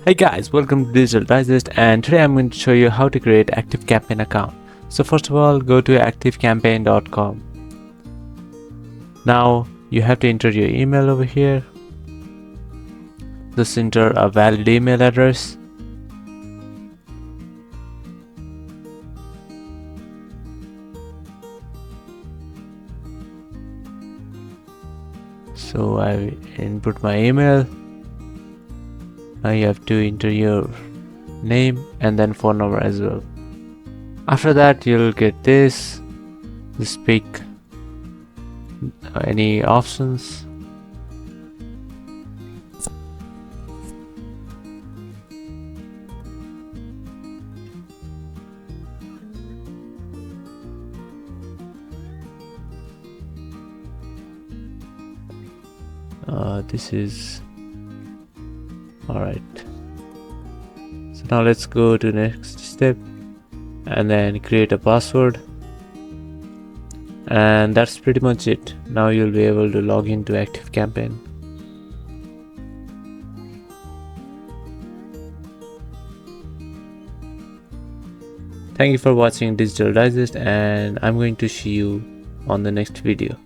Hey guys, welcome to Digital Digest, and today I'm going to show you how to create ActiveCampaign account. So first of all, go to ActiveCampaign.com. Now you have to enter your email over here. Just enter a valid email address. So I input my email. Now you have to enter your name and then phone number as well. After that you'll get this. Just pick any options. This is alright. So now let's go to next step and then create a password, and that's pretty much it. Now you'll be able to log into ActiveCampaign. Thank you for watching Digital Digest, and I'm going to see you on the next video.